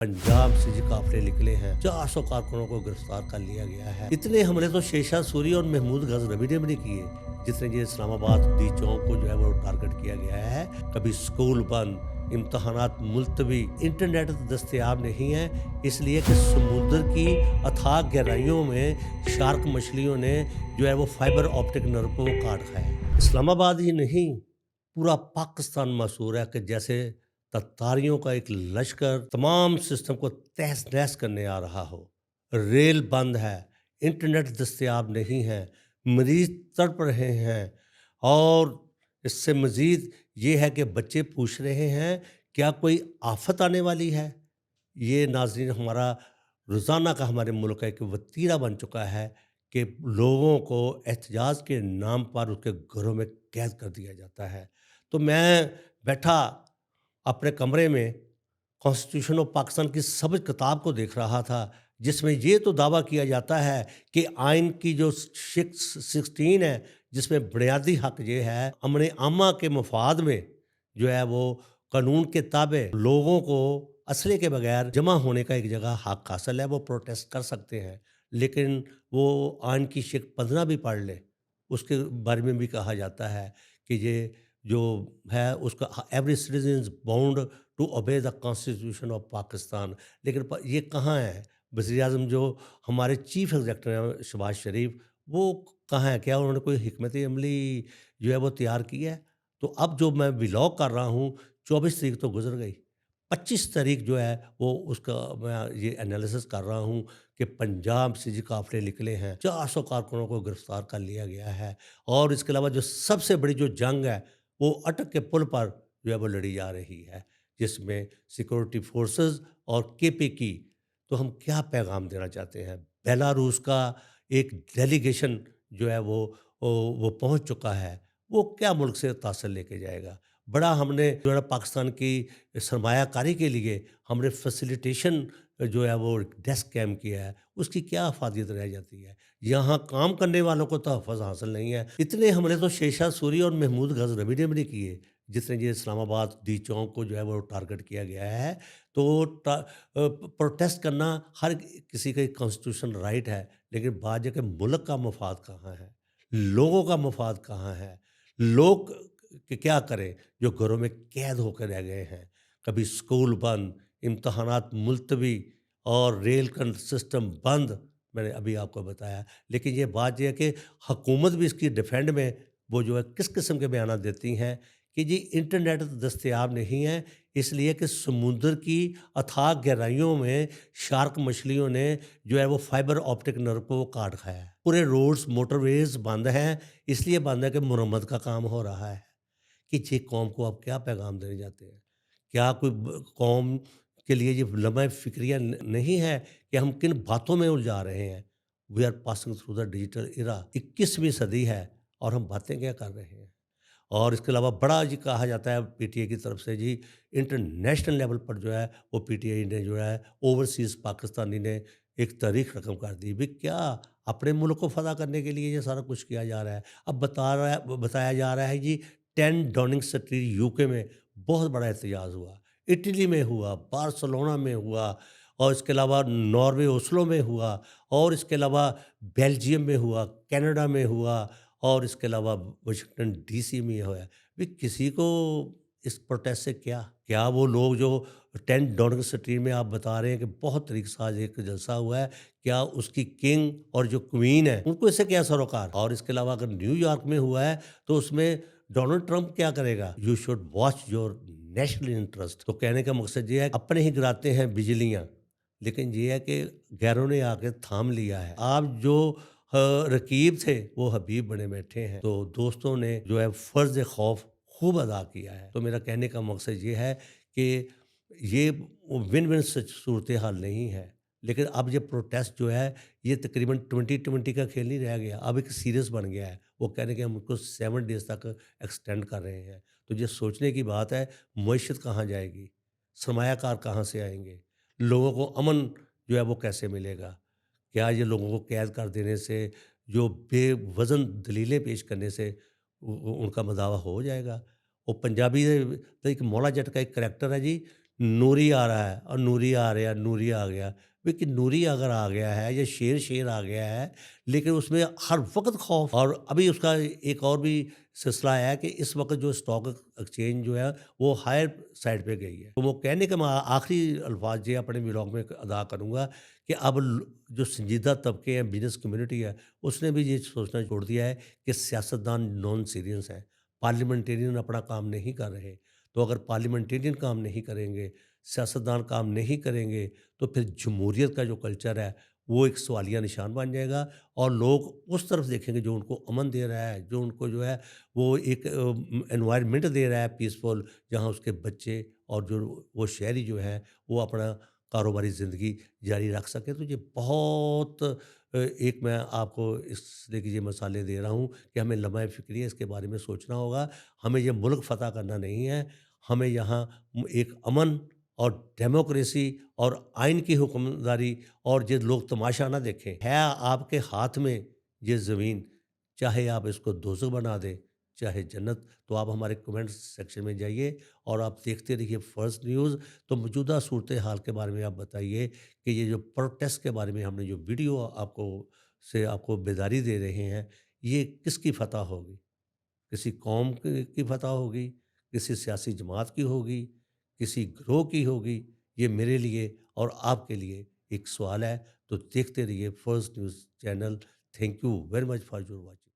पंजाब से जी काफिले निकले हैं, 400 कारकुनों को गिरफ्तार कर लिया गया है। इतने हमले तो शेरशाह सूरी और महमूद गजनबी ने भी नहीं किए जितने ये इस्लामाबाद दी चौक को जो है वो टारगेट किया गया है। कभी स्कूल बंद, इम्तहानात मुलतवी, इंटरनेट दस्तयाब नहीं है, इसलिए कि समुद्र की अथाह गहराइयों में शार्क मछलियों ने जो है वो फाइबर ऑप्टिक नर्व को काट खाया। इस्लामाबाद ही नहीं, पूरा पाकिस्तान मशहूर है कि जैसे तत्तारियों का एक लश्कर तमाम सिस्टम को तहस नहस करने आ रहा हो। रेल बंद है, इंटरनेट दस्तयाब नहीं है, मरीज तड़प रहे हैं और इससे मज़ीद ये है कि बच्चे पूछ रहे हैं क्या कोई आफत आने वाली है। ये नाज़रीन हमारा रोज़ाना का हमारे मुल्क का एक वतीरा बन चुका है कि लोगों को एहतजाज के नाम पर उसके घरों में कैद कर दिया जाता है। तो मैं बैठा अपने कमरे में कॉन्स्टिट्यूशन ऑफ पाकिस्तान की सबज किताब को देख रहा था, जिसमें ये तो दावा किया जाता है कि आइन की जो 16 है, जिसमें बुनियादी हक ये है अमन आमा के मफाद में जो है वो कानून के ताबे लोगों को असले के बगैर जमा होने का एक जगह हक हासिल है, वो प्रोटेस्ट कर सकते हैं। लेकिन वो आइन की शिक 15 भी पढ़ ले, उसके बारे में भी कहा जाता है कि ये जो है उसका every citizen is bound to obey the constitution of Pakistan. लेकिन ये कहाँ है? वज़ीर आज़म जो हमारे चीफ एग्जेक्टिव हैं शहबाज शरीफ, वो कहाँ है? क्या उन्होंने कोई हिकमत अमली जो है वो तैयार की है? तो अब जो मैं व्लॉग कर रहा हूँ, 24 तारीख तो गुजर गई, 25 तारीख जो है वो उसका मैं ये एनालिसिस कर रहा हूँ कि पंजाब से जी काफिले निकले हैं, 400 कारकुनों को गिरफ्तार कर लिया गया है। और इसके अलावा जो सबसे बड़ी जो जंग है वो अटक के पुल पर जो है वो लड़ी जा रही है, जिसमें सिक्योरिटी फोर्सेस और केपी की। तो हम क्या पैगाम देना चाहते हैं? बेलारूस का एक डेलीगेशन जो है वो पहुंच चुका है, वो क्या मुल्क से तासर लेके जाएगा? बड़ा हमने जो है ना पाकिस्तान की सरमायाकारी के लिए हमने फैसिलिटेशन जो है वो डेस्क कैम किया है, उसकी क्या अफादियत रह जाती है? यहाँ काम करने वालों को तहफ़्फ़ुज़ हासिल नहीं है। इतने हमले तो शेरशाह सूरी और महमूद गज़नबी ने भी नहीं किए जितने ये इस्लामाबाद दी चौक को जो है वो टारगेट किया गया है। तो प्रोटेस्ट करना हर किसी का कॉन्स्टिट्यूशन राइट है, लेकिन बात ये कि मुल्क का मफाद कहाँ है? लोगों का मफाद कहाँ है? लोग क्या करें जो घरों में कैद होकर रह गए हैं? कभी स्कूल बंद, इम्तहानात मुलतवी और रेल का सिस्टम बंद, मैंने अभी आपको बताया। लेकिन ये बात ये है कि हुकूमत भी इसकी डिफेंड में वो जो है किस किस्म के बयान देती हैं कि जी इंटरनेट दस्तयाब नहीं है, इसलिए कि समुद्र की अथाह गहराइयों में शार्क मछलियों ने जो है वो फाइबर ऑप्टिक नर्व को वो काट खाया है। पूरे रोड्स मोटरवेज बंद हैं, इसलिए बंद है कि मुरम्मत का काम हो रहा है। कि ये कौम को आप क्या पैगाम देने जाते हैं? क्या कोई कौम के लिए ये लम्हा फ़िक्रिया नहीं है कि हम किन बातों में उलझा रहे हैं? We are passing through the digital era, 21वीं सदी है और हम बातें क्या कर रहे हैं? और इसके अलावा बड़ा जी कहा जाता है पीटीआई की तरफ से जी इंटरनेशनल लेवल पर जो है वो पीटीआई ने जो है ओवरसीज़ पाकिस्तानी ने एक तारीख रकम कर दी। भी क्या अपने मुल्क को फ़तह करने के लिए ये सारा कुछ किया जा रहा है? अब बताया जा रहा है जी 10 डाउनिंग स्ट्रीट यूके में बहुत बड़ा एहतजाज हुआ, इटली में हुआ, बार्सिलोना में हुआ और इसके अलावा नॉर्वे ओस्लो में हुआ और इसके अलावा बेल्जियम में हुआ, कनाडा में हुआ और इसके अलावा वाशिंगटन डीसी में हुआ है। भी किसी को इस प्रोटेस्ट से क्या? क्या वो लोग जो 10 डाउनिंग स्ट्रीट में आप बता रहे हैं कि बहुत तरीके से आज एक जलसा हुआ है, क्या उसकी किंग और जो क्वीन है, उनको इससे क्या सरोकार? और इसके अलावा अगर न्यूयॉर्क में हुआ है, तो उसमें डोनाल्ड ट्रंप क्या करेगा? You should watch your national interest. तो कहने का मकसद ये है, अपने ही गिराते हैं बिजलियाँ, लेकिन ये है कि गैरों ने आके थाम लिया है। आप जो रकीब थे वो हबीब बने बैठे हैं। तो दोस्तों ने जो है फ़र्ज़ खौफ खूब अदा किया है। तो मेरा कहने का मकसद ये है कि ये विन विन सूरत हाल नहीं है, लेकिन अब ये प्रोटेस्ट जो है ये तकरीबन 2020 का खेल नहीं रह गया, अब एक सीरियस बन गया है। वो कह रहे हैं कि हम उसको 7 डेज़ तक एक्सटेंड कर रहे हैं। तो ये सोचने की बात है, मईशत कहाँ जाएगी? सरमायाकार कहाँ से आएँगे? लोगों को अमन जो है वो कैसे मिलेगा? क्या ये लोगों को कैद कर देने से, जो बेवज़न दलीलें पेश करने से उनका मदावा हो जाएगा? वो पंजाबी तो एक मौला जट का एक करैक्टर है जी, नूरी आ रहा है और नूरी आ गया, नूरी आ गया। देखिए नूरी अगर आ गया है या शेर आ गया है, लेकिन उसमें हर वक़्त खौफ़। और अभी उसका एक और भी सिलसिला है कि इस वक़्त जो स्टॉक एक्सचेंज जो है, वो हायर साइड पे गई है। तो वो कहने का मैं आखिरी अल्फ़ाज़ ये अपने व्लॉग में अदा करूँगा कि अब ल जो संजीदा तबके हैं, बिज़नेस कम्युनिटी है, उसने भी ये सोचना छोड़ दिया है कि सियासतदान नॉन सीरियस हैं। पार्लियामेंटेरियन अपना काम नहीं कर रहे। तो अगर पार्लियामेंटेरियन काम नहीं करेंगे, सियासतदान काम नहीं करेंगे, तो फिर जमहूरियत का जो कल्चर है, वो एक सवालिया निशान बन जाएगा और लोग उस तरफ देखेंगे जो उनको अमन दे रहा है, जो उनको जो है वो एक एनवायरनमेंट दे रहा है पीसफुल, जहाँ उसके बच्चे और जो वो शहरी जो हैं, वो अपना कारोबारी ज़िंदगी जारी रख सकें। तो ये बहुत एक मैं आपको इसलिए कि ये मसाले दे रहा हूँ कि हमें लम्हा फ़िक्री है, इसके बारे में सोचना होगा। हमें ये मुल्क फ़तह करना नहीं है, हमें यहाँ एक अमन और डेमोक्रेसी और आइन की हुक्मरानी और ये लोग तमाशा ना देखें। है आपके हाथ में ये ज़मीन, चाहे आप इसको दोज़ख बना दें, चाहे जन्नत। तो आप हमारे कमेंट सेक्शन में जाइए और आप देखते रहिए फ़र्स्ट न्यूज़। तो मौजूदा सूरत हाल के बारे में आप बताइए कि ये जो प्रोटेस्ट के बारे में हमने जो वीडियो आपको बेदारी दे रहे हैं, ये किसकी फ़तह होगी? किसी कौम की फ़तह होगी, किसी सियासी जमात की होगी, किसी गिरोह की होगी, ये मेरे लिए और आपके लिए एक सवाल है। तो देखते रहिए first news channel. Thank you very much for your watching.